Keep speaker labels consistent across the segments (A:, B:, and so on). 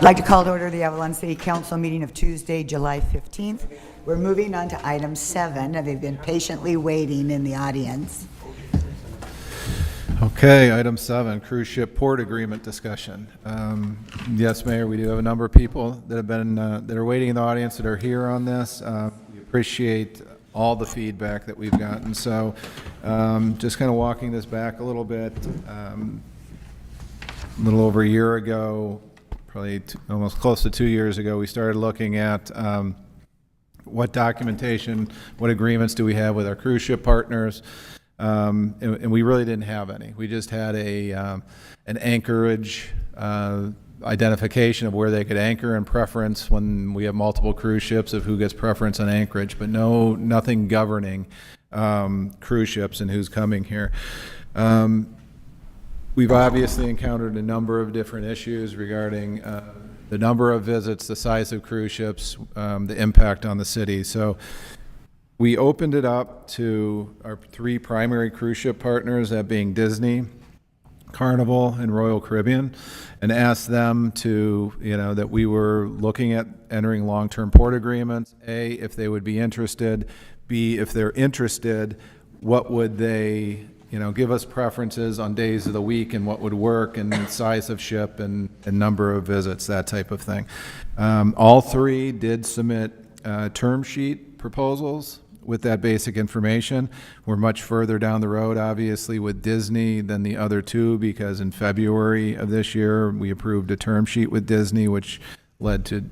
A: like to call to order the Avalon City Council meeting of Tuesday, July 15th. We're moving on to item 7. They've been patiently waiting in the audience.
B: Okay, item 7, cruise ship port agreement discussion. Yes, Mayor, we do have a number of people that have been that are waiting in the audience that are here on this. We appreciate all the feedback that we've gotten. So, just kind of walking this back a little bit. A little over a year ago, probably almost close to 2 years ago, we started looking at what documentation, what agreements do we have with our cruise ship partners. And we really didn't have any. We just had an anchorage identification of where they could anchor and preference when we have multiple cruise ships of who gets preference on anchorage, but nothing governing cruise ships and who's coming here. We've obviously encountered a number of different issues regarding the number of visits, the size of cruise ships, the impact on the city. So we opened it up to our 3 primary cruise ship partners, that being Disney, Carnival, and Royal Caribbean, and asked them to, that we were looking at entering long-term port agreements. A, if they would be interested. B, if they're interested, what would they, give us preferences on days of the week and what would work and size of ship and number of visits, that type of thing. All 3 did submit term sheet proposals with that basic information. We're much further down the road, obviously, with Disney than the other 2, because in February of this year, we approved a term sheet with Disney, which led to,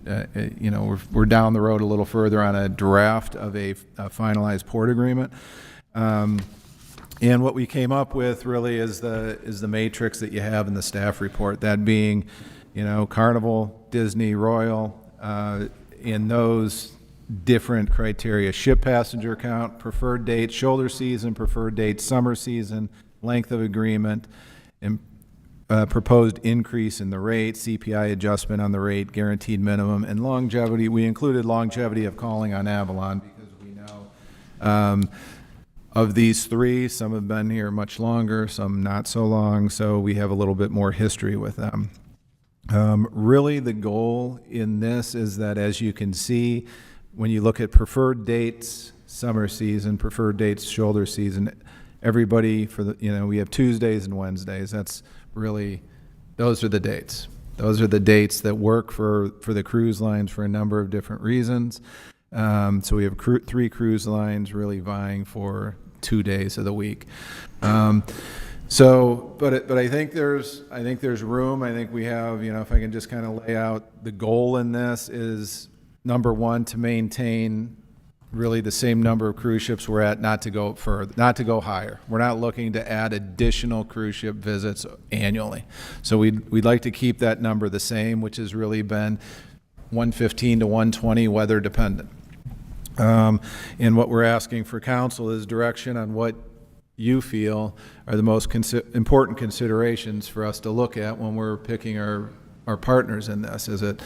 B: we're down the road a little further on a draft of a finalized port agreement. And what we came up with really is the matrix that you have in the staff report, that being, Carnival, Disney, Royal, in those different criteria: ship passenger count, preferred date, shoulder season, preferred date, summer season, length of agreement, and proposed increase in the rate, CPI adjustment on the rate, guaranteed minimum, and longevity. We included longevity of calling on Avalon because we know of these 3, some have been here much longer, some not so long, so we have a little bit more history with them. Really, the goal in this is that, as you can see, when you look at preferred dates, summer season, preferred dates, shoulder season, everybody for the, we have Tuesdays and Wednesdays. That's really, those are the dates. Those are the dates that work for the cruise lines for a number of different reasons. So we have 3 cruise lines really vying for 2 days of the week. So, but I think there's room. I think we have, if I can just kind of lay out the goal in this is, number 1, to maintain really the same number of cruise ships we're at, not to go further, not to go higher. We're not looking to add additional cruise ship visits annually. So we'd like to keep that number the same, which has really been 115 to 120 weather dependent. And what we're asking for council is direction on what you feel are the most important considerations for us to look at when we're picking our partners in this. Is it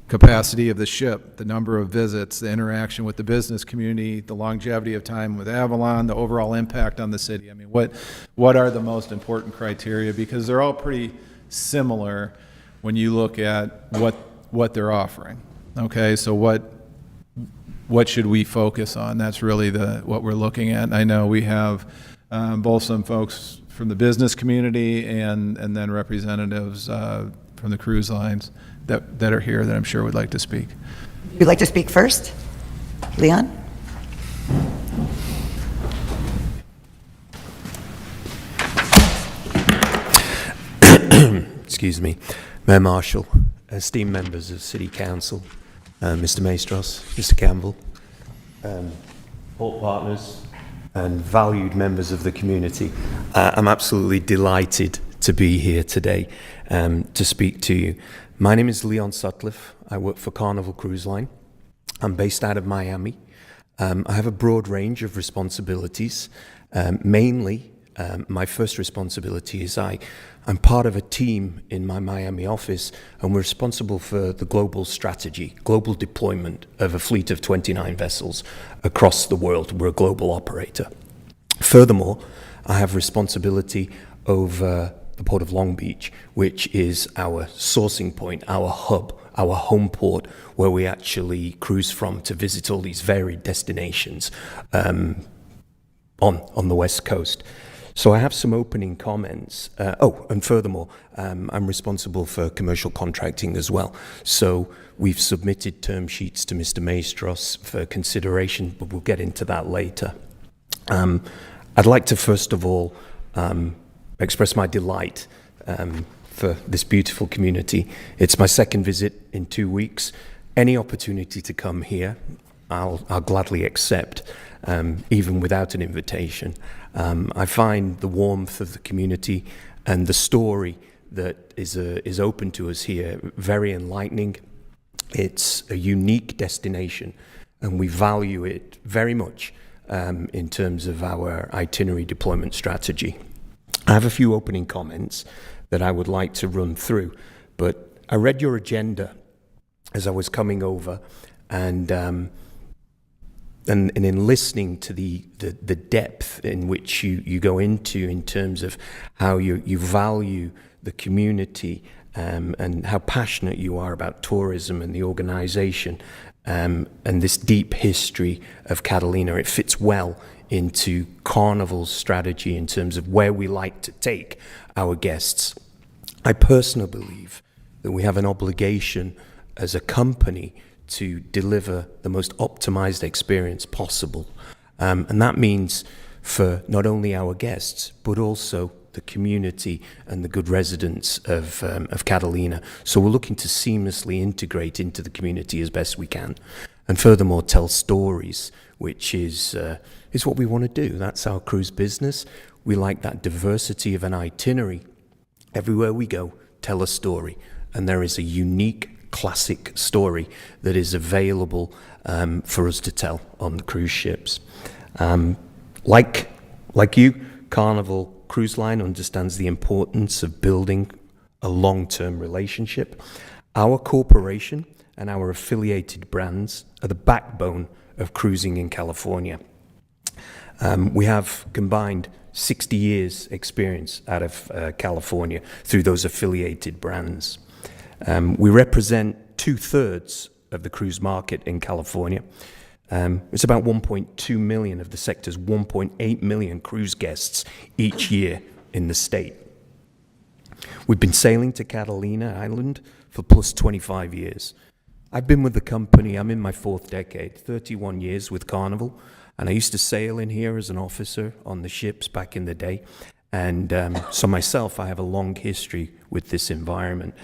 B: capacity of the ship, the number of visits, the interaction with the business community, the longevity of time with Avalon, the overall impact on the city? I mean, what are the most important criteria? Because they're all pretty similar when you look at what they're offering. Okay, so what should we focus on? That's really what we're looking at. And I know we have both some folks from the business community and then representatives from the cruise lines that are here that I'm sure would like to speak.
A: You'd like to speak first? Leon?
C: Excuse me. Mayor Marshall, esteemed members of City Council, Mr. Maestros, Mr. Campbell, port partners, and valued members of the community. I'm absolutely delighted to be here today to speak to you. My name is Leon Sutcliffe. I work for Carnival Cruise Line. I'm based out of Miami. I have a broad range of responsibilities. Mainly, my first responsibility is I'm part of a team in my Miami office, and we're responsible for the global strategy, global deployment of a fleet of 29 vessels across the world. We're a global operator. Furthermore, I have responsibility over the Port of Long Beach, which is our sourcing point, our hub our home port where we actually cruise from to visit all these varied destinations on the West Coast. So I have some opening comments. And furthermore, I'm responsible for commercial contracting as well. So we've submitted term sheets to Mr. Maestros for consideration, but we'll get into that later. I'd like to first of all express my delight for this beautiful community. It's my second visit in 2 weeks. Any opportunity to come here, I'll gladly accept, even without an invitation. I find the warmth of the community and the story that is open to us here very enlightening. It's a unique destination, and we value it very much in terms of our itinerary deployment strategy. I have a few opening comments that I would like to run through, but I read your agenda as I was coming over, and in listening to the depth in which you go into in terms of how you value the community and how passionate you are about tourism and the organization and this deep history of Catalina, it fits well into Carnival's strategy in terms of where we like to take our guests. I personally believe that we have an obligation as a company to deliver the most optimized experience possible. And that means for not only our guests, but also the community and the good residents of Catalina. So we're looking to seamlessly integrate into the community as best we can. And furthermore, tell stories, which is what we want to do. That's our cruise business. We like that diversity of an itinerary. Everywhere we go, tell a story. And there is a unique classic story that is available for us to tell on the cruise ships. Like you, Carnival Cruise Line understands the importance of building a long-term relationship. Our corporation and our affiliated brands are the backbone of cruising in California. We have combined 60 years experience out of California through those affiliated brands. We represent 2/3 of the cruise market in California. It's about 1.2 million of the sector's 1.8 million cruise guests each year in the state. We've been sailing to Catalina Island for plus 25 years. I've been with the company, I'm in my 4th decade, 31 years with Carnival, and I used to sail in here as an officer on the ships back in the day. And so myself, I have a long history with this environment.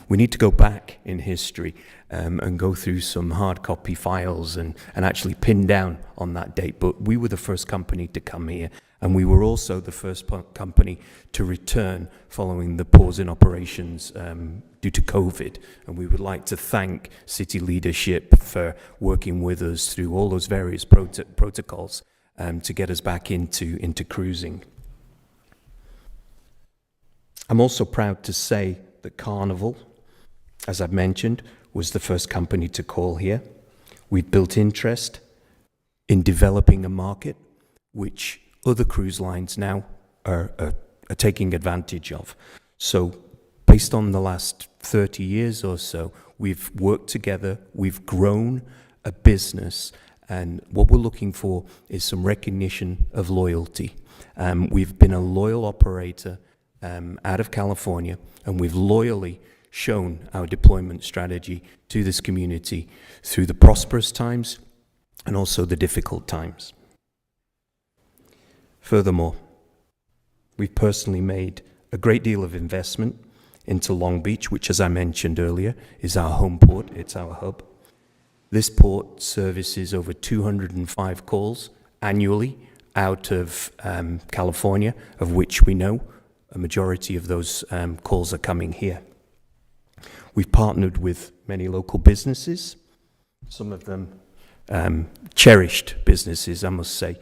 C: We need to go back in history and go through some hard copy files and actually pin down on that date. But we were the first company to come here, and we were also the first company to return following the pause in operations due to COVID. And we would like to thank city leadership for working with us through all those various protocols to get us back into cruising. I'm also proud to say that Carnival, as I've mentioned, was the first company to call here. We've built interest in developing a market which other cruise lines now are taking advantage of. So based on the last 30 years or so, we've worked together, we've grown a business, and what we're looking for is some recognition of loyalty. We've been a loyal operator out of California, and we've loyally shown our deployment strategy to this community through the prosperous times and also the difficult times. Furthermore, we've personally made a great deal of investment into Long Beach, which, as I mentioned earlier, is our home port, it's our hub. This port services over 205 calls annually out of California, of which we know a majority of those calls are coming here. We've partnered with many local businesses, some of them cherished businesses, I must say.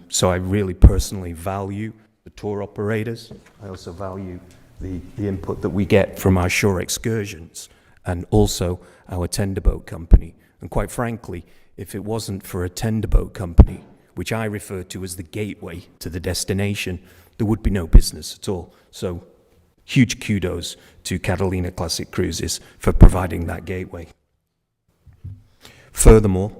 C: So I really personally value the tour operators. I also value the input that we get from our shore excursions and also our tender boat company. And quite frankly, if it wasn't for a tender boat company, which I refer to as the gateway to the destination, there would be no business at all. So huge kudos to Catalina Classic Cruises for providing that gateway. Furthermore,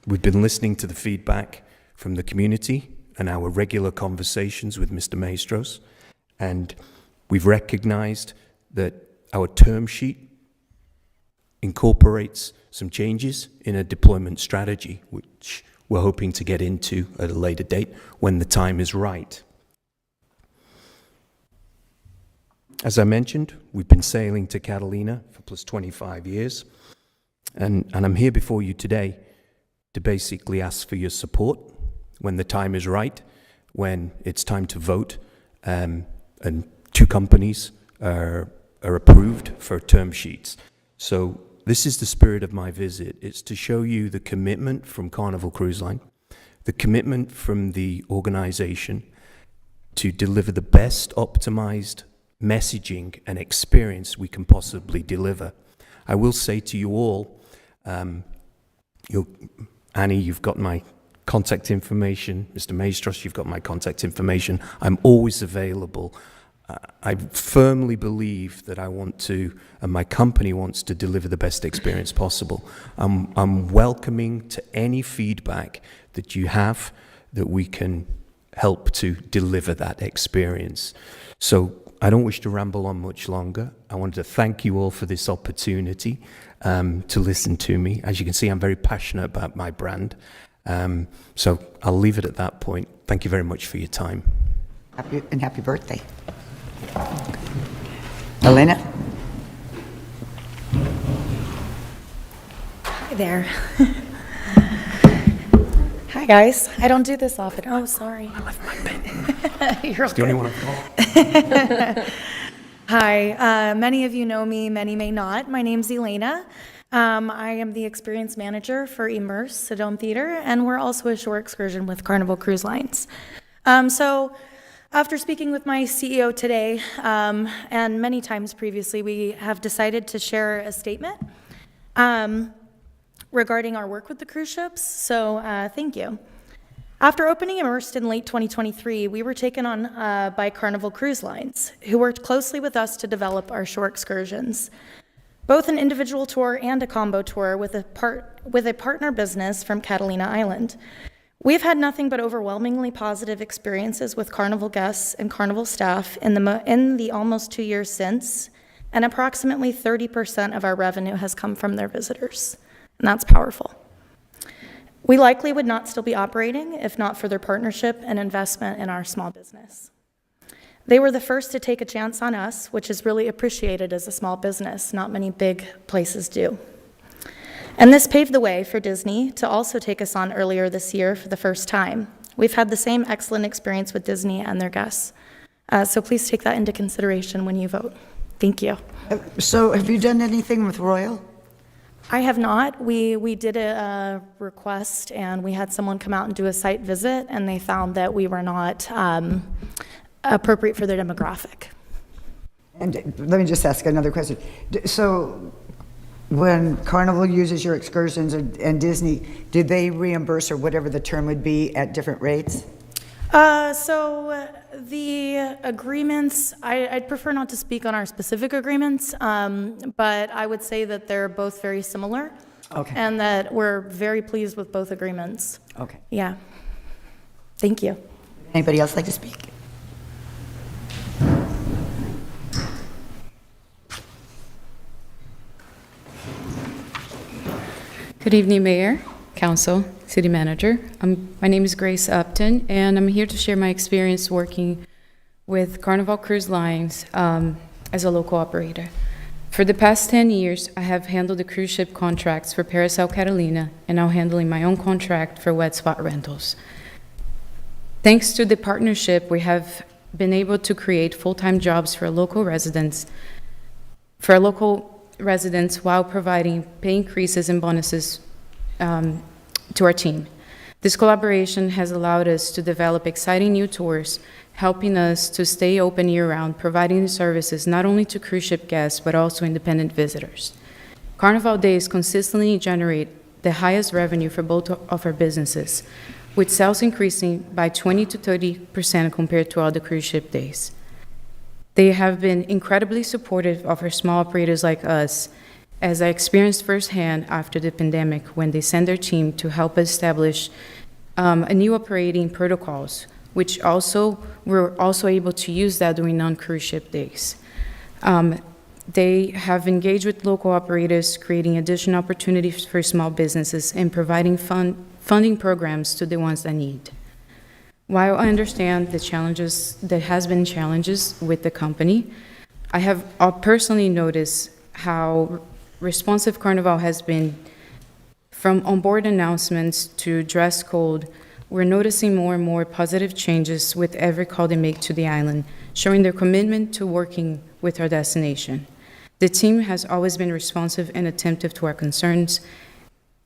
C: we've been listening to the feedback from the community and our regular conversations with Mr. Maestros, and we've recognized that our term sheet incorporates some changes in a deployment strategy, which we're hoping to get into at a later date when the time is right. As I mentioned, we've been sailing to Catalina for plus 25 years, and I'm here before you today to basically ask for your support when the time is right, when it's time to vote, and 2 companies are approved for term sheets. So this is the spirit of my visit. It's to show you the commitment from Carnival Cruise Line, the commitment from the organization to deliver the best optimized messaging and experience we can possibly deliver. I will say to you all, Annie, you've got my contact information. Mr. Maestros, you've got my contact information. I'm always available. I firmly believe that I want to, and my company wants to deliver the best experience possible. I'm welcoming to any feedback that you have that we can help to deliver that experience. So I don't wish to ramble on much longer. I wanted to thank you all for this opportunity to listen to me. As you can see, I'm very passionate about my brand. So I'll leave it at that point. Thank you very much for your time.
A: Happy birthday. Elena?
D: Hi there. Hi, guys. I don't do this often. Oh, sorry.
C: I left my pen.
D: You're
C: It's the only one I've got.
D: Hi. Many of you know me, many may not. My name's Elena. I am the experience manager for Immerse Sedome Theater, and we're also a shore excursion with Carnival Cruise Lines. So after speaking with my CEO today, and many times previously, we have decided to share a statement regarding our work with the cruise ships. So thank you. After opening Immersed in late 2023, we were taken on by Carnival Cruise Lines, who worked closely with us to develop our shore excursions. Both an individual tour and a combo tour with a partner business from Catalina Island. We've had nothing but overwhelmingly positive experiences with Carnival guests and Carnival staff in the almost 2 years since, and approximately 30% of our revenue has come from their visitors, and that's powerful. We likely would not still be operating if not for their partnership and investment in our small business. They were the first to take a chance on us, which is really appreciated as a small business. Not many big places do. And this paved the way for Disney to also take us on earlier this year for the first time. We've had the same excellent experience with Disney and their guests. So please take that into consideration when you vote. Thank you.
A: So have you done anything with Royal?
D: I have not. We did a request, and we had someone come out and do a site visit, and they found that we were not appropriate for their demographic.
A: And let me just ask another question. So when Carnival uses your excursions and Disney, do they reimburse, or whatever the term would be, at different rates?
D: So the agreements, I'd prefer not to speak on our specific agreements, but I would say that they're both very similar.
A: Okay.
D: And that we're very pleased with both agreements.
A: Okay.
D: Yeah. Thank you.
A: Anybody else like to speak?
E: Good evening, Mayor, Council, City Manager. My name is Grace Upton, and I'm here to share my experience working with Carnival Cruise Lines as a local operator. For the past 10 years, I have handled the cruise ship contracts for Parasol Catalina, and now handling my own contract for wet spot rentals. Thanks to the partnership, we have been able to create full-time jobs for local residents, while providing pay increases and bonuses to our team. This collaboration has allowed us to develop exciting new tours, helping us to stay open year-round, providing the services not only to cruise ship guests, but also independent visitors. Carnival Days consistently generate the highest revenue for both of our businesses, with sales increasing by 20 to 30% compared to other cruise ship days. They have been incredibly supportive of our small operators like us, as I experienced firsthand after the pandemic when they sent their team to help establish a new operating protocols, which we're also able to use that during non-cruise ship days. They have engaged with local operators, creating additional opportunities for small businesses and providing funding programs to the ones that need. While I understand the challenges, there has been challenges with the company, I have personally noticed how responsive Carnival has been. From onboard announcements to dress code, we're noticing more and more positive changes with every call they make to the island, showing their commitment to working with our destination. The team has always been responsive and attentive to our concerns,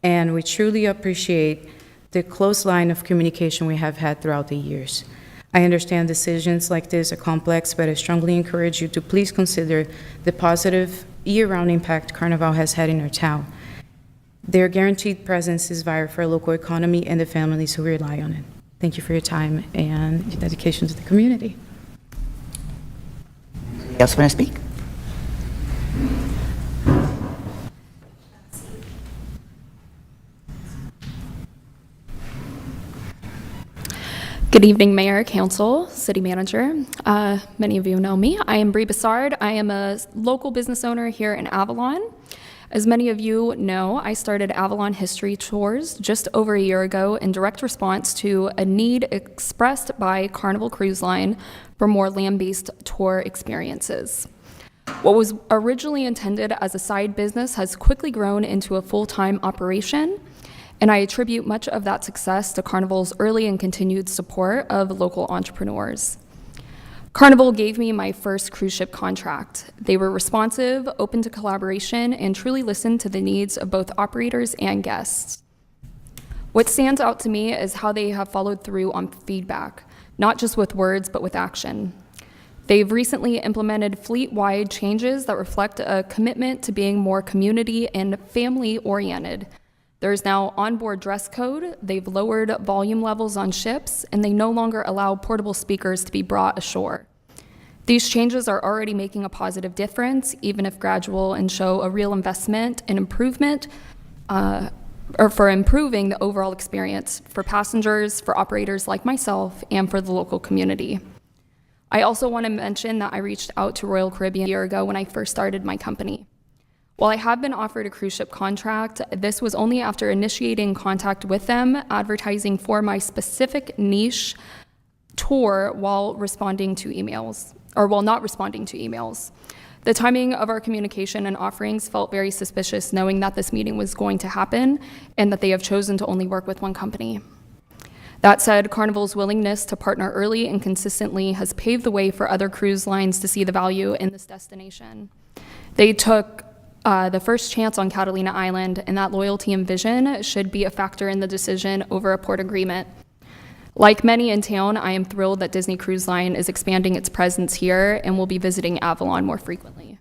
E: and we truly appreciate the close line of communication we have had throughout the years. I understand decisions like this are complex, but I strongly encourage you to please consider the positive year-round impact Carnival has had in our town. Their guaranteed presence is vital for our local economy and the families who rely on it. Thank you for your time and your dedication to the community.
A: Anybody else want to speak?
F: Good evening, Mayor, Council, City Manager. Many of you know me. I am Bree Bassard. I am a local business owner here in Avalon. As many of you know, I started Avalon History Tours just over a year ago in direct response to a need expressed by Carnival Cruise Line for more land-based tour experiences. What was originally intended as a side business has quickly grown into a full-time operation, and I attribute much of that success to Carnival's early and continued support of local entrepreneurs. Carnival gave me my first cruise ship contract. They were responsive, open to collaboration, and truly listened to the needs of both operators and guests. What stands out to me is how they have followed through on feedback, not just with words, but with action. They've recently implemented fleet-wide changes that reflect a commitment to being more community and family-oriented. There's now onboard dress code, they've lowered volume levels on ships, and they no longer allow portable speakers to be brought ashore. These changes are already making a positive difference, even if gradual, and show a real investment in improvement, or for improving the overall experience for passengers, for operators like myself, and for the local community. I also want to mention that I reached out to Royal Caribbean a year ago when I first started my company. While I have been offered a cruise ship contract, this was only after initiating contact with them, advertising for my specific niche tour while responding to emails, or while not responding to emails. The timing of our communication and offerings felt very suspicious, knowing that this meeting was going to happen and that they have chosen to only work with one company. That said, Carnival's willingness to partner early and consistently has paved the way for other cruise lines to see the value in this destination. They took the first chance on Catalina Island, and that loyalty and vision should be a factor in the decision over a port agreement. Like many in town, I am thrilled that Disney Cruise Line is expanding its presence here and will be visiting Avalon more frequently.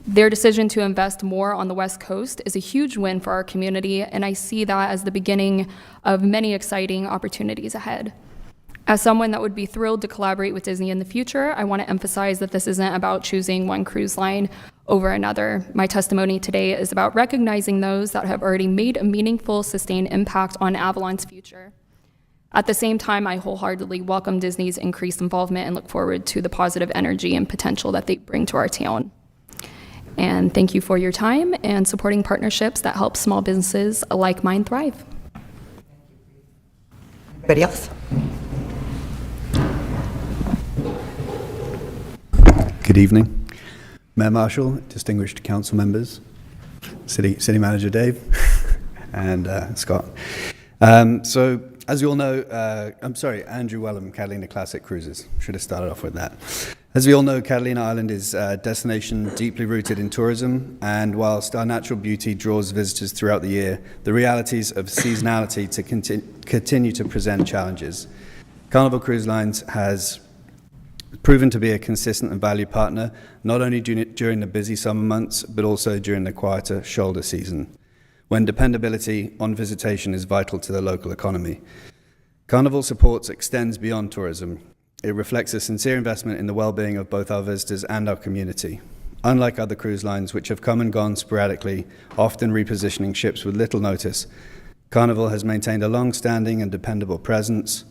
F: Their decision to invest more on the West Coast is a huge win for our community, and I see that as the beginning of many exciting opportunities ahead. As someone that would be thrilled to collaborate with Disney in the future, I want to emphasize that this isn't about choosing one cruise line over another. My testimony today is about recognizing those that have already made a meaningful, sustained impact on Avalon's future. At the same time, I wholeheartedly welcome Disney's increased involvement and look forward to the positive energy and potential that they bring to our town. And thank you for your time and supporting partnerships that help small businesses like mine thrive.
A: Anybody else?
G: Good evening, Mayor Marshall, distinguished council members, City Manager Dave, and Scott. So, as you all know, Andrew Wellham, Catalina Classic Cruises. Should have started off with that. As we all know, Catalina Island is a destination deeply rooted in tourism, and whilst our natural beauty draws visitors throughout the year, the realities of seasonality continue to present challenges. Carnival Cruise Lines has proven to be a consistent and valued partner, not only during the busy summer months, but also during the quieter shoulder season, when dependability on visitation is vital to the local economy. Carnival supports extends beyond tourism. It reflects a sincere investment in the well-being of both our visitors and our community. Unlike other cruise lines, which have come and gone sporadically, often repositioning ships with little notice, Carnival has maintained a long-standing and dependable presence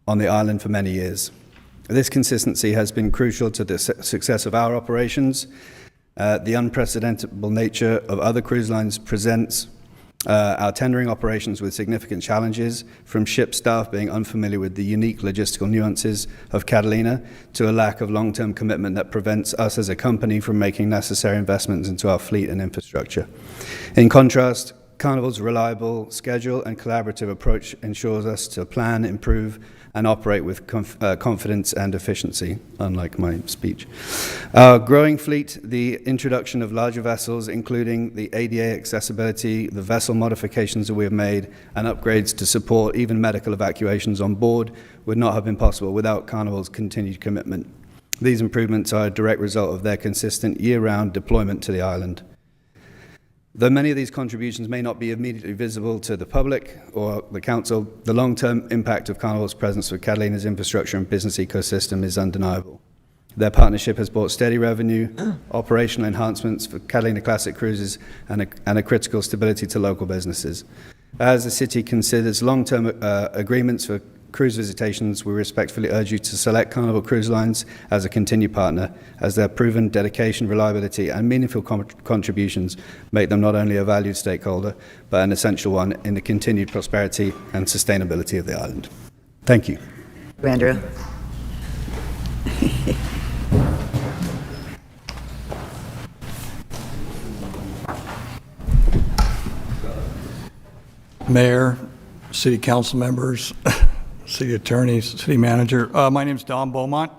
G: on the island for many years. This consistency has been crucial to the success of our operations. The unprecedentable nature of other cruise lines presents our tendering operations with significant challenges, from ship staff being unfamiliar with the unique logistical nuances of Catalina to a lack of long-term commitment that prevents us as a company from making necessary investments into our fleet and infrastructure. In contrast, Carnival's reliable schedule and collaborative approach ensures us to plan, improve, and operate with confidence and efficiency, unlike my speech. Our growing fleet, the introduction of larger vessels, including the ADA accessibility, the vessel modifications that we have made, and upgrades to support even medical evacuations on board would not have been possible without Carnival's continued commitment. These improvements are a direct result of their consistent year-round deployment to the island. Though many of these contributions may not be immediately visible to the public or the council, the long-term impact of Carnival's presence for Catalina's infrastructure and business ecosystem is undeniable. Their partnership has brought steady revenue, operational enhancements for Catalina Classic Cruises, and a critical stability to local businesses. As the city considers long-term agreements for cruise visitations, we respectfully urge you to select Carnival Cruise Lines as a continued partner, as their proven dedication, reliability, and meaningful contributions make them not only a valued stakeholder, but an essential one in the continued prosperity and sustainability of the island. Thank you.
A: Andrew?
H: Mayor, city council members, city attorneys, city manager. My name's Don Beaumont.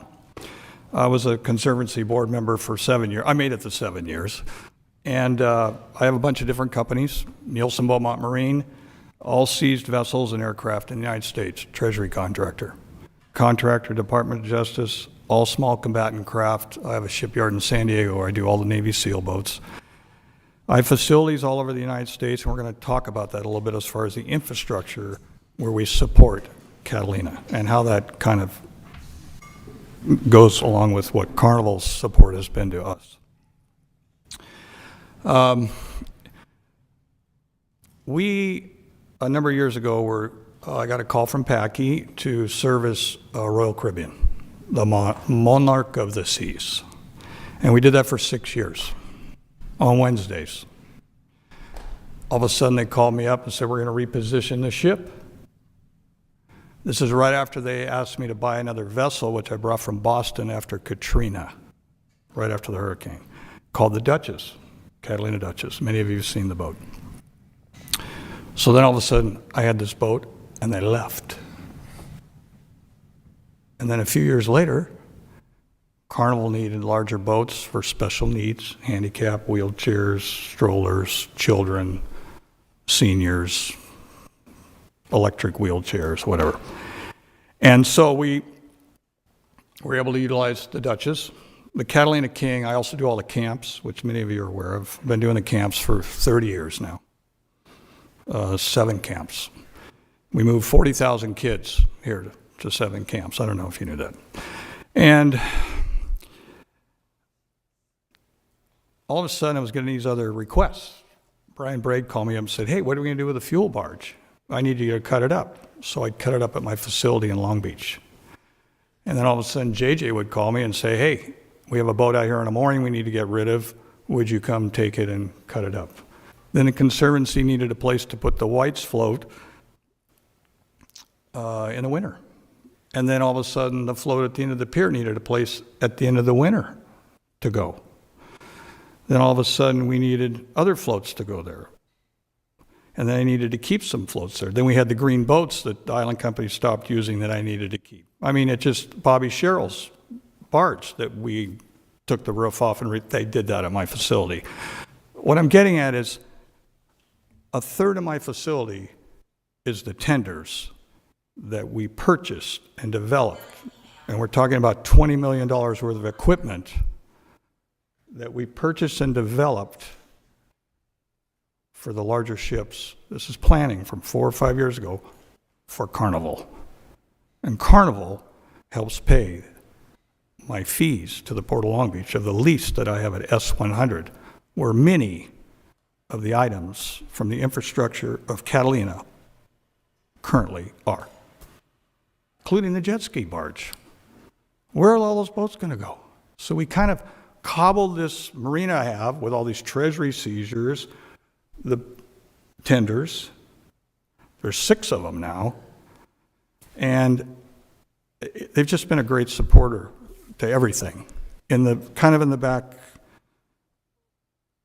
H: I was a Conservancy board member for 7 years. I made it to 7 years. And I have a bunch of different companies. Nielsen Beaumont Marine, all seized vessels and aircraft in the United States, Treasury contractor. Contractor, Department of Justice, all small combatant craft. I have a shipyard in San Diego where I do all the Navy SEAL boats. I have facilities all over the United States, and we're going to talk about that a little bit as far as the infrastructure where we support Catalina and how that kind of goes along with what Carnival's support has been to us. We, a number of years ago, I got a call from Packy to service Royal Caribbean, the monarch of the seas. And we did that for 6 years on Wednesdays. All of a sudden they called me up and said, we're going to reposition the ship. This is right after they asked me to buy another vessel, which I brought from Boston after Katrina, right after the hurricane, called the Duchess, Catalina Duchess. Many of you have seen the boat. So then all of a sudden, I had this boat, and they left. And then a few years later, Carnival needed larger boats for special needs, handicap, wheelchairs, strollers, children, seniors, electric wheelchairs, whatever. And so we were able to utilize the Duchess. The Catalina King, I also do all the camps, which many of you are aware of. I've been doing the camps for 30 years now, 7 camps. We moved 40,000 kids here to 7 camps. I don't know if you knew that. And all of a sudden, I was getting these other requests. Brian Braid called me up and said, hey, what are we going to do with the fuel barge? I need you to cut it up. So I cut it up at my facility in Long Beach. And then all of a sudden, JJ would call me and say, hey, we have a boat out here in the morning we need to get rid of. Would you come take it and cut it up? Then the Conservancy needed a place to put the White's float in the winter. And then all of a sudden, the float at the end of the pier needed a place at the end of the winter to go. Then all of a sudden, we needed other floats to go there. And then I needed to keep some floats there. Then we had the green boats that the island company stopped using that I needed to keep. I mean, it just, Bobby Sherrill's barge that we took the roof off and they did that at my facility. What I'm getting at is a third of my facility is the tenders that we purchased and developed. And we're talking about $20 million worth of equipment that we purchased and developed for the larger ships. This is planning from 4 or 5 years ago for Carnival. And Carnival helps pay my fees to the Port of Long Beach of the lease that I have at S100, where many of the items from the infrastructure of Catalina currently are, including the jet ski barge. Where are all those boats going to go? So we kind of cobbled this marina I have with all these treasury seizures, the tenders. There's 6 of them now. And they've just been a great supporter to everything in the kind of in the back,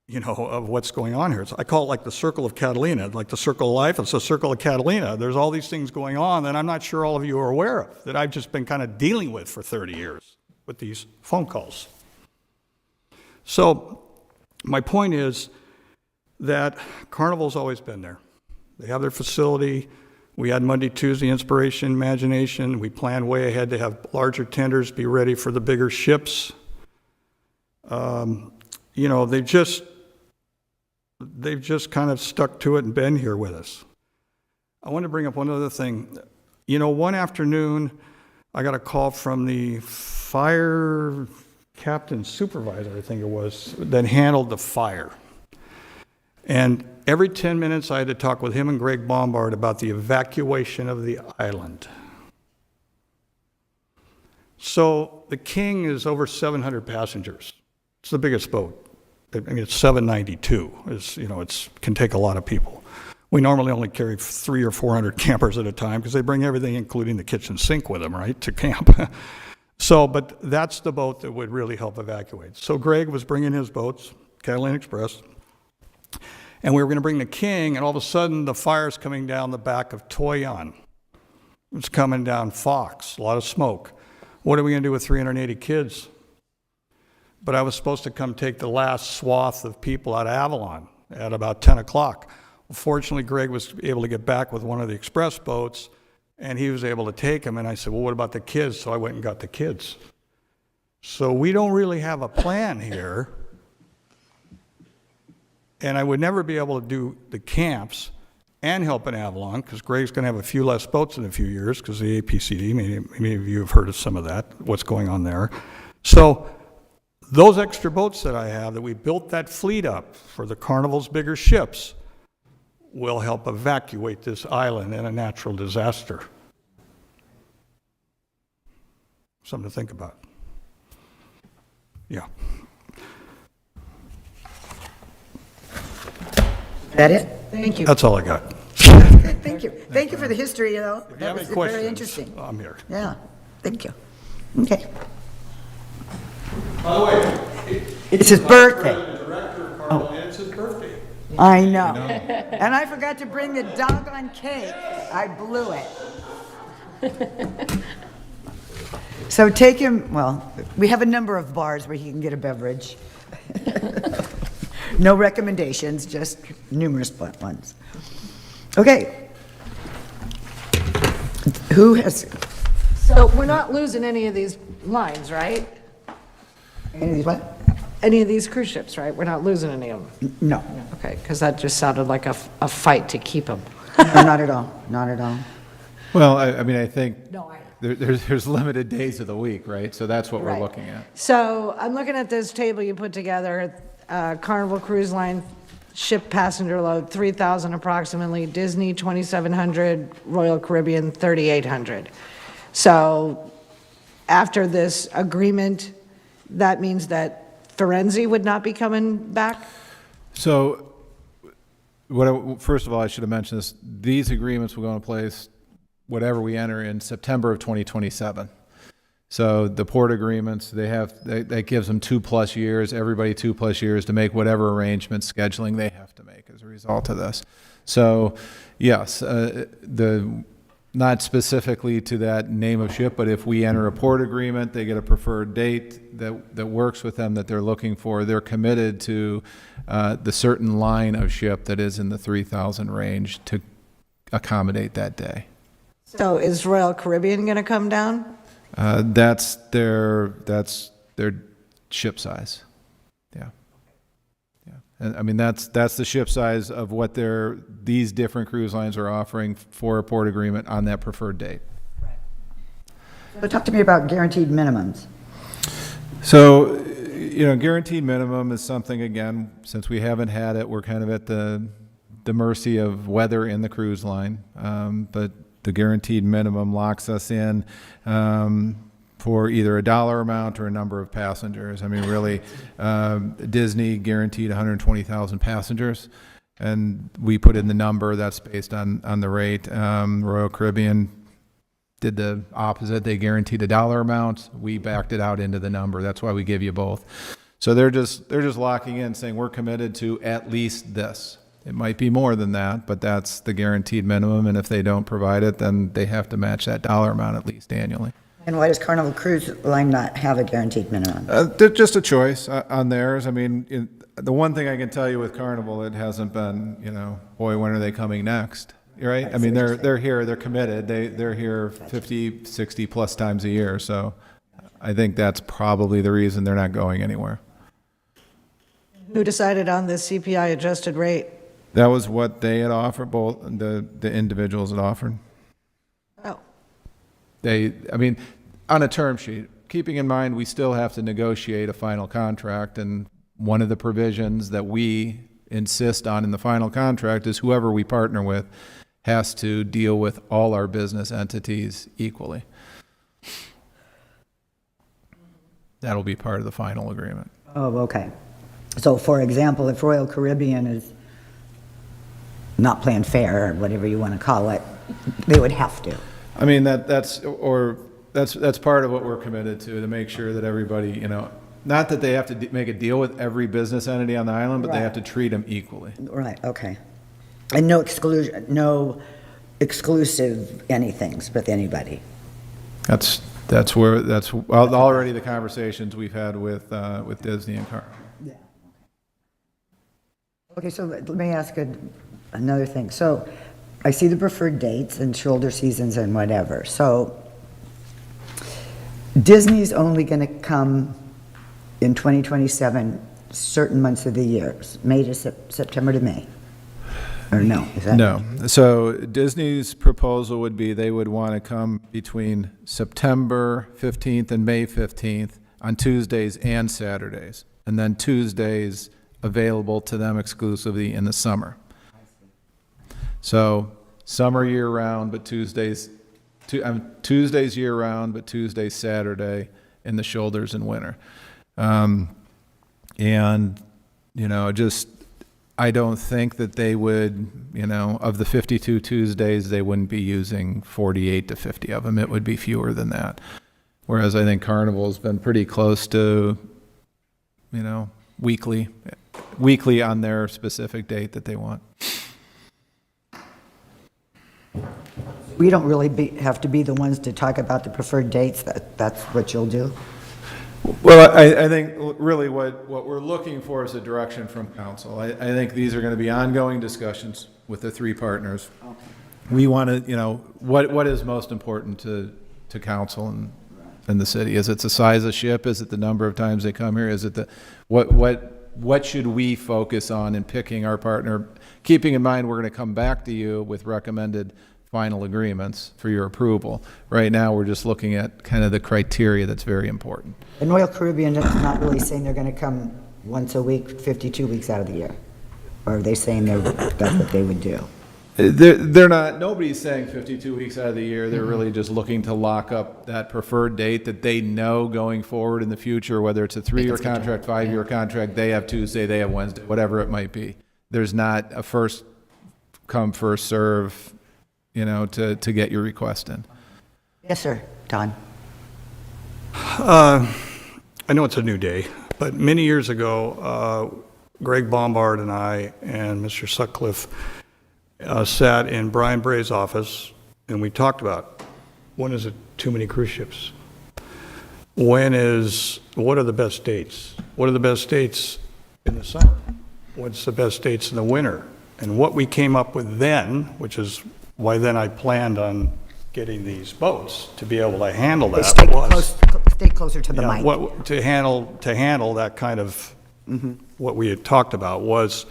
H: you know, of what's going on here. I call it like the circle of Catalina, like the circle of life. It's the circle of Catalina. There's all these things going on that I'm not sure all of you are aware of, that I've just been kind of dealing with for 30 years with these phone calls. So my point is that Carnival's always been there. They have their facility. We had Monday, Tuesday Inspiration, Imagination. We planned way ahead to have larger tenders, be ready for the bigger ships. You know, they've just kind of stuck to it and been here with us. I want to bring up one other thing. You know, one afternoon, I got a call from the fire captain supervisor, I think it was, that handled the fire. And every 10 minutes, I had to talk with him and Greg Bombard about the evacuation of the island. So the King is over 700 passengers. It's the biggest boat. I mean, it's 792. You know, it can take a lot of people. We normally only carry 300 or 400 campers at a time because they bring everything, including the kitchen sink, with them, right, to camp. So, but that's the boat that would really help evacuate. So Greg was bringing his boats, Catalina Express, and we were going to bring the King, and all of a sudden the fire's coming down the back of Toyon. It's coming down Fox, a lot of smoke. What are we going to do with 380 kids? But I was supposed to come take the last swath of people out of Avalon at about 10 o'clock. Well, fortunately, Greg was able to get back with one of the express boats, and he was able to take them. And I said, well, what about the kids? So I went and got the kids. So we don't really have a plan here. And I would never be able to do the camps and help in Avalon, because Greg's going to have a few less boats in a few years because the APCD, many of you have heard of some of that, what's going on there. So those extra boats that I have, that we built that fleet up for the Carnival's bigger ships, will help evacuate this island in a natural disaster. Something to think about. Yeah.
A: That it? Thank you.
H: That's all I got.
A: Thank you. Thank you for the history, you know.
H: If you
A: That
H: have
A: was
H: any questions,
A: very interesting.
H: I'm here.
A: Yeah, thank you. Okay.
H: By the way,
A: It's his birthday.
H: the director of Carnival, and it's his birthday.
A: I know. And I forgot to bring the doggone cake. I blew it. So take him, well, we have a number of bars where he can get a beverage. No recommendations, just numerous ones. Okay. Who has,
I: So we're not losing any of these lines, right?
A: any of these what?
I: Any of these cruise ships, right? We're not losing any of them?
A: No.
I: Okay, because that just sounded like a fight to keep them.
A: No, not at all, not at all.
B: Well, I mean, I think
I: No,
B: there's limited days of the week, right? So that's what we're
I: Right.
B: looking at.
I: So I'm looking at this table you put together, Carnival Cruise Line, ship passenger load, 3,000 approximately, Disney, 2,700, Royal Caribbean, 3,800. So after this agreement, that means that Firenze would not be coming back?
B: So, first of all, I should have mentioned this. These agreements will go into place, whatever we enter, in September of 2027. So the port agreements, that gives them 2+ years, everybody 2+ years to make whatever arrangements, scheduling they have to make as a result of this. So, yes, not specifically to that name of ship, but if we enter a port agreement, they get a preferred date that works with them that they're looking for. They're committed to the certain line of ship that is in the 3,000 range to accommodate that day.
I: So is Royal Caribbean going to come down?
B: That's their ship size. Yeah. Yeah. And I mean, that's the ship size of what these different cruise lines are offering for a port agreement on that preferred date.
A: So talk to me about guaranteed minimums.
B: So, guaranteed minimum is something, again, since we haven't had it, we're kind of at the mercy of weather in the cruise line. But the guaranteed minimum locks us in for either a dollar amount or a number of passengers. I mean, really, Disney guaranteed 120,000 passengers, and we put in the number that's based on the rate. Royal Caribbean did the opposite. They guaranteed a dollar amount. We backed it out into the number. That's why we give you both. So they're just locking in, saying we're committed to at least this. It might be more than that, but that's the guaranteed minimum. And if they don't provide it, then they have to match that dollar amount at least annually.
A: And why does Carnival Cruise Line not have a guaranteed minimum?
B: They're just a choice on theirs. I mean, the one thing I can tell you with Carnival, it hasn't been, boy, when are they coming next? Right? I mean, they're here, they're committed. They're here 50, 60 plus times a year. So I think that's probably the reason they're not going anywhere.
I: Who decided on the CPI adjusted rate?
B: That was what they had offered, both the individuals had offered.
I: Oh,
B: On a term sheet, keeping in mind we still have to negotiate a final contract, and one of the provisions that we insist on in the final contract is whoever we partner with has to deal with all our business entities equally. That'll be part of the final agreement.
A: Oh, okay. So for example, if Royal Caribbean is not playing fair, or whatever you want to call it, they would have to.
B: I mean, that's part of what we're committed to make sure that everybody, not that they have to make a deal with every business entity on the island, but they have to treat them equally.
A: Right, okay. And no exclusive anythings with anybody.
B: That's already the conversations we've had with Disney and Carnival.
A: Yeah. Okay, so let me ask another thing. So I see the preferred dates and shoulder seasons and whatever. So Disney's only going to come in 2027, certain months of the year, May to September to May. Or no? Is that
B: No. So Disney's proposal would be they would want to come between September 15th and May 15th on Tuesdays and Saturdays, and then Tuesdays available to them exclusively in the summer. So summer year-round, but Tuesdays year-round, but Tuesdays, Saturday in the shoulders in winter. I don't think that they would, of the 52 Tuesdays, they wouldn't be using 48 to 50 of them. It would be fewer than that. Whereas I think Carnival's been pretty close to, weekly on their specific date that they want.
A: We don't really have to be the ones to talk about the preferred dates. That's what you'll do?
B: Well, I think really what we're looking for is a direction from council. I think these are going to be ongoing discussions with the three partners. Okay. We want to, what is most important to council and the city? Is it the size of ship? Is it the number of times they come here? Is it what should we focus on in picking our partner? Keeping in mind we're going to come back to you with recommended final agreements for your approval. Right now, we're just looking at kind of the criteria that's very important.
A: And Royal Caribbean is not really saying they're going to come once a week, 52 weeks out of the year? Or are they saying that's what they would do?
B: They're not, nobody's saying 52 weeks out of the year. They're really just looking to lock up that preferred date that they know going forward in the future, whether it's a 3-year contract, 5-year contract, they have Tuesday, they have Wednesday, whatever it might be. There's not a first come, first serve, to get your request in.
A: Yes, sir. Don?
H: I know it's a new day, but many years ago, Greg Bombard and I and Mr. Sutcliffe sat in Brian Bray's office, and we talked about when is it too many cruise ships? What are the best dates? What are the best dates in the summer? What's the best dates in the winter? And what we came up with then, which is why then I planned on getting these boats to be able to handle that,
A: Stay closer to the mic.
H: To handle that kind of what we had talked about was,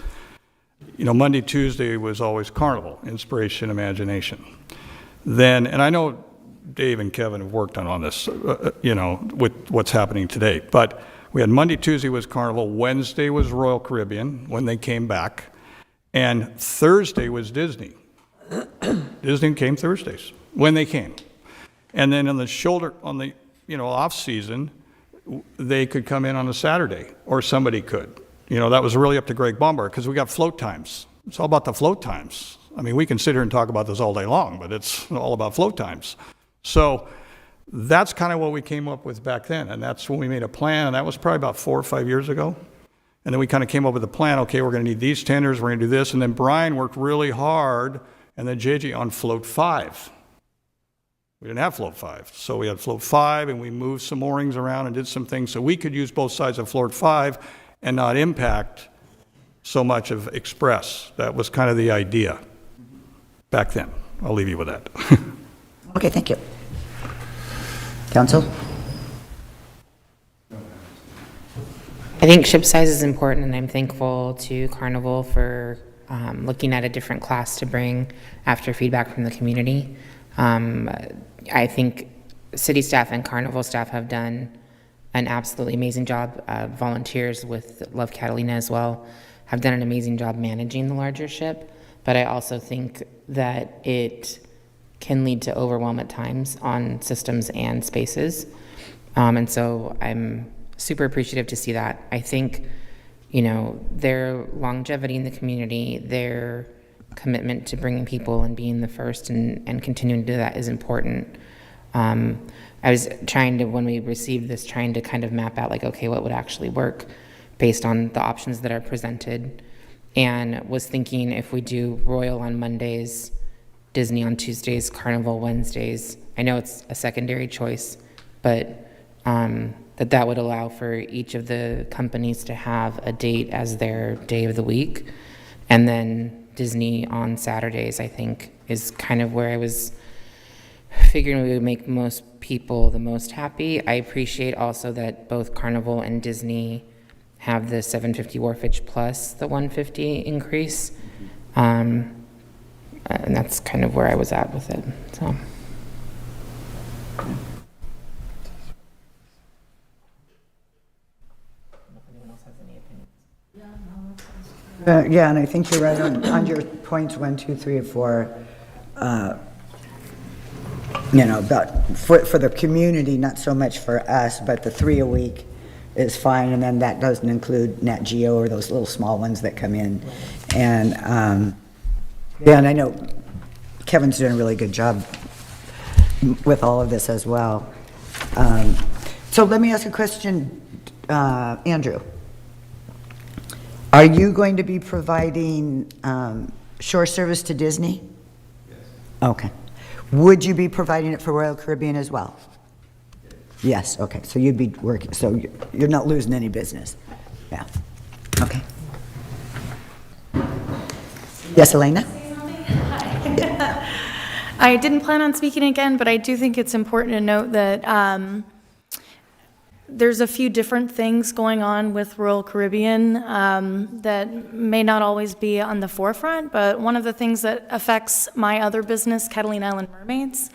H: Monday, Tuesday was always Carnival, Inspiration, Imagination. Then, and I know Dave and Kevin have worked on this, with what's happening today. But we had Monday, Tuesday was Carnival, Wednesday was Royal Caribbean when they came back, and Thursday was Disney. Disney came Thursdays when they came. And then on the off season, they could come in on a Saturday, or somebody could. That was really up to Greg Bombard, because we got float times. It's all about the float times. I mean, we can sit here and talk about this all day long, but it's all about float times. So that's kind of what we came up with back then, and that's when we made a plan, and that was probably about 4 or 5 years ago. And then we kind of came up with a plan. Okay, we're going to need these tenders, we're going to do this, and then Brian worked really hard, and then JJ on float 5. We didn't have float 5, so we had float 5, and we moved some moorings around and did some things so we could use both sides of float 5 and not impact so much of Express. That was kind of the idea back then. I'll leave you with that.
A: Okay, thank you. Council?
J: I think ship size is important, and I'm thankful to Carnival for looking at a different class to bring after feedback from the community. I think city staff and Carnival staff have done an absolutely amazing job. Volunteers with Love Catalina as well have done an amazing job managing the larger ship, but I also think that it can lead to overwhelm at times on systems and spaces. And so I'm super appreciative to see that. I think, their longevity in the community, their commitment to bringing people and being the first and continuing to do that is important. I was trying to, when we received this, trying to kind of map out like, okay, what would actually work based on the options that are presented, and was thinking if we do Royal on Mondays, Disney on Tuesdays, Carnival Wednesdays, I know it's a secondary choice, but that would allow for each of the companies to have a date as their day of the week. And then Disney on Saturdays, I think, is kind of where I was figuring we would make most people the most happy. I appreciate also that both Carnival and Disney have the $750 wharfage plus the $150 increase. And that's kind of where I was at with it, so.
A: Yeah, and I think you're right on your points 1, 2, 3, and 4. About for the community, not so much for us, but the 3 a week is fine, and then that doesn't include Nat Geo or those little small ones that come in. And and I know Kevin's doing a really good job with all of this as well. So let me ask a question, Andrew. Are you going to be providing shore service to Disney? Yes. Okay. Would you be providing it for Royal Caribbean as well? Yes, okay. So you'd be working, so you're not losing any business. Yeah. Okay. Yes, Elena?
D: I didn't plan on speaking again, but I do think it's important to note that there's a few different things going on with Royal Caribbean that may not always be on the forefront, but one of the things that affects my other business, Catalina Island Mermaids,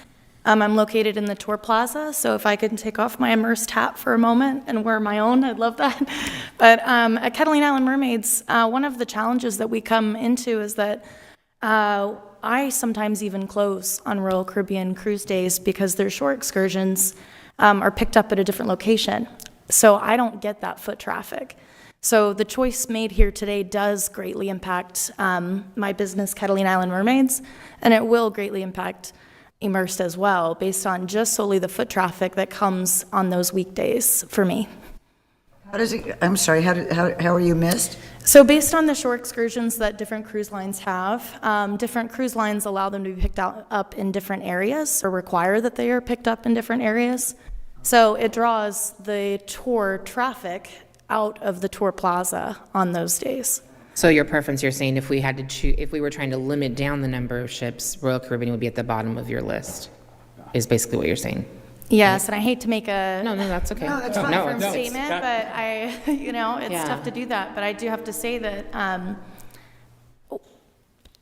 D: I'm located in the Tour Plaza, so if I could take off my immersed hat for a moment and wear my own, I'd love that. But at Catalina Island Mermaids, one of the challenges that we come into is that I sometimes even close on Royal Caribbean cruise days because their shore excursions are picked up at a different location. So I don't get that foot traffic. So the choice made here today does greatly impact my business, Catalina Island Mermaids, and it will greatly impact Immersed as well, based on just solely the foot traffic that comes on those weekdays for me.
A: How does it, I'm sorry, how are you missed?
D: So based on the shore excursions that different cruise lines have, different cruise lines allow them to be picked up in different areas or require that they are picked up in different areas. So it draws the tour traffic out of the Tour Plaza on those days.
J: So your preference, you're saying if we had to choose, if we were trying to limit down the number of ships, Royal Caribbean would be at the bottom of your list, is basically what you're saying?
D: Yes, and I hate to make a
J: No, that's okay.
A: No, that's fine.
D: firm statement, but it's
J: Yeah.
D: tough to do that. But I do have to say that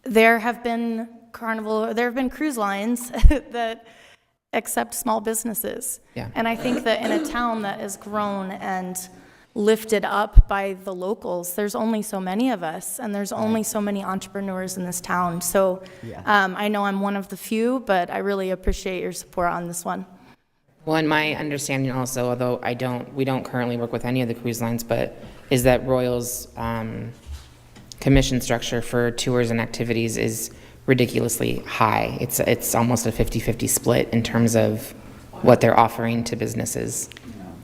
D: there have been cruise lines that accept small businesses.
J: Yeah.
D: And I think that in a town that is grown and lifted up by the locals, there's only so many of us, and there's only so many entrepreneurs in this town. So I know I'm one of the few, but I really appreciate your support on this one.
J: Well, and my understanding also, although we don't currently work with any of the cruise lines, but is that Royal's commission structure for tours and activities is ridiculously high. It's almost a 50-50 split in terms of what they're offering to businesses.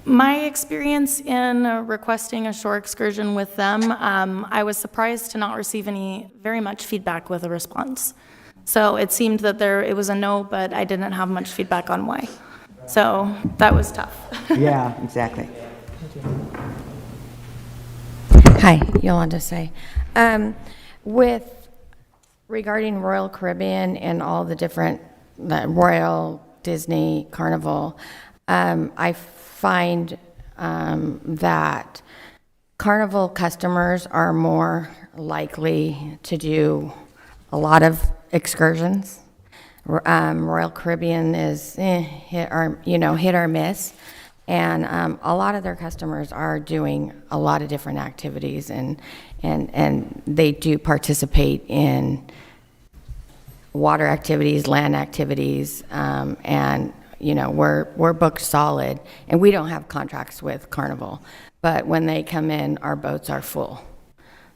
D: My experience in requesting a shore excursion with them, I was surprised to not receive very much feedback with a response. So it seemed that it was a no, but I didn't have much feedback on why. So that was tough.
A: Yeah, exactly.
K: Hi, Yolanda Say. Regarding Royal Caribbean and all the different, Royal, Disney, Carnival, I find that Carnival customers are more likely to do a lot of excursions. Royal Caribbean is hit or miss, and a lot of their customers are doing a lot of different activities, and they do participate in water activities, land activities, and we're booked solid, and we don't have contracts with Carnival, but when they come in, our boats are full.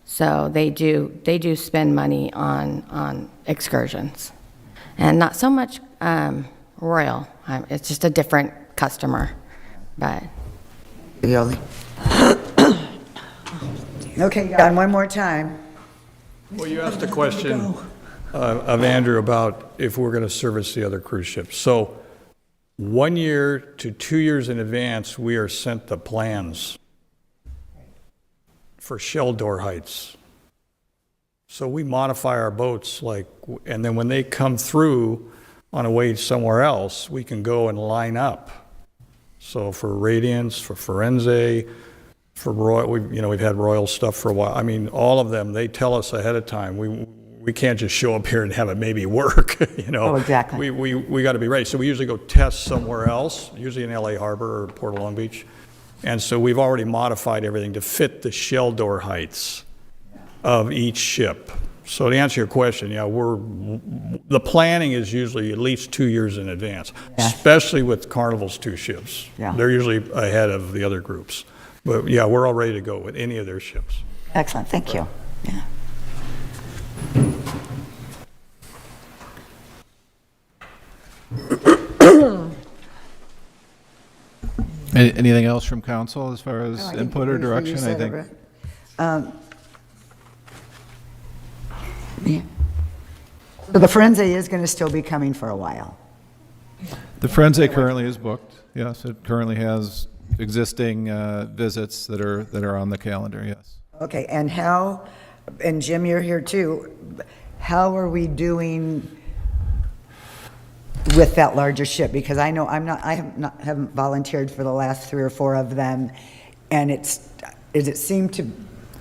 K: So they do spend money on excursions, and not so much Royal. It's just a different customer, but.
A: Yoli. Okay, done one more time.
H: Well, you asked a question of Andrew about if we're going to service the other cruise ships. So 1 year to 2 years in advance, we are sent the plans for shell door heights. So we modify our boats, and then when they come through on a way somewhere else, we can go and line up. So for Radiance, for Firenze, for Royal, we've had Royal stuff for a while. I mean, all of them, they tell us ahead of time. We can't just show up here and have it maybe work,
A: Oh, exactly.
H: We got to be ready. So we usually go test somewhere else, usually in LA Harbor or Port of Long Beach. And so we've already modified everything to fit the shell door heights of each ship. So to answer your question, the planning is usually at least 2 years in advance, especially with Carnival's 2 ships.
A: Yeah.
H: They're usually ahead of the other groups. But yeah, we're all ready to go with any of their ships.
A: Excellent, thank you. Yeah.
B: Anything else from council as far as
A: No, I think
B: input or
A: you
B: direction?
A: said
B: I
A: it,
B: think.
A: right? Yeah. So the Firenze is going to still be coming for a while.
B: The Firenze currently is booked. Yes, it currently has existing visits that are on the calendar. Yes.
A: Okay, and and Jim, you're here too, how are we doing with that larger ship? Because I know haven't volunteered for the last 3 or 4 of them, and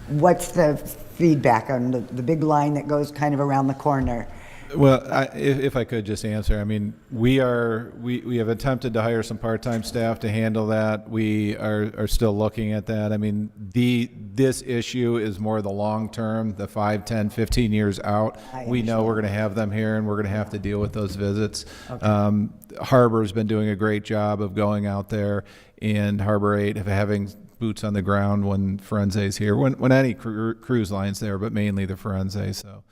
A: what's the feedback on the big line that goes kind of around the corner?
B: Well, if I could just answer, I mean, we have attempted to hire some part-time staff to handle that. We are still looking at that. I mean, this issue is more the long-term, the 5, 10, 15 years out. We know we're going to have them here, and we're going to have to deal with those visits. Okay. Harbor's been doing a great job of going out there, and Harbor 8 of having boots on the ground when Firenze's here, when any cruise line's there, but mainly the Firenze. So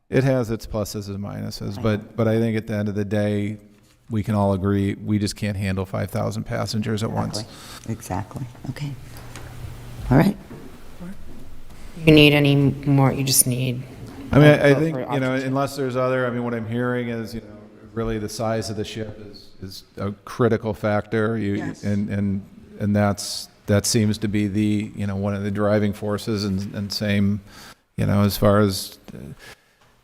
B: it has its pluses and minuses, but I think at the end of the day, we can all agree we just can't handle 5,000 passengers at once.
A: Exactly. Okay. All right.
J: You need any more? You just need.
B: I mean, I think unless there's other. I mean, what I'm hearing is really the size of the ship is a critical factor.
A: Yes.
B: And that seems to be the one of the driving forces, and same as far as.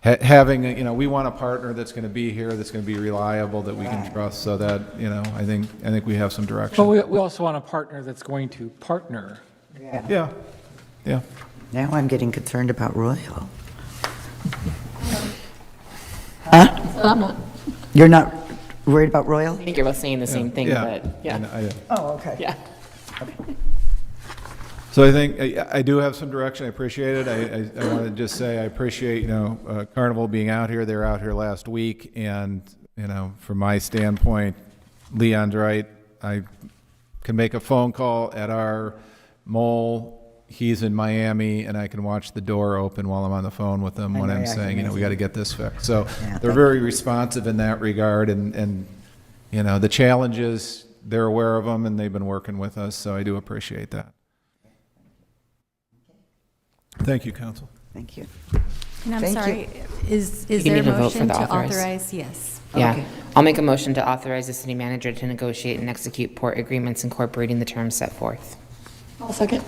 B: Having, we want a partner that's going to be here, that's going to be reliable, that we can trust, so that, I think we have some direction.
L: But we also want a partner that's going to partner.
B: Yeah.
A: Now I'm getting concerned about Royal. Huh? You're not, Worried about Royal?
J: I think you're both saying the same thing, but
B: And
J: yeah.
A: Oh, okay.
J: Yeah.
B: So I think I do have some direction. I appreciate it. I want to just say I appreciate, Carnival being out here. They were out here last week, and, from my standpoint, Leon's right. I can make a phone call at our mole. He's in Miami, and I can watch the door open while I'm on the phone with him when
A: know,
B: I'm
A: yeah, I
B: saying,
A: can
B: we got to get this fixed. So
A: Yeah,
B: they're very responsive in that regard, and the challenges, they're aware of them, and they've been working with us, so I do appreciate that. Thank you, Council.
A: Thank you.
M: And I'm
A: Thank you.
M: sorry, is
J: You
M: there a
J: need to vote for
M: motion
J: the
M: to
J: authorize.
M: authorize? Yes.
J: Yeah.
A: Okay.
J: I'll make a motion to authorize the city manager to negotiate and execute port agreements incorporating the terms set forth.
A: I'll second.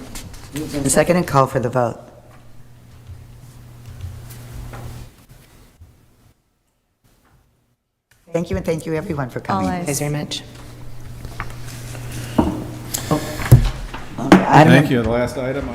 A: The second and call for the vote. Thank you, and thank you, everyone, for coming.
M: All ayes.
J: Thanks very much.
A: Item
B: Thank you. The last item.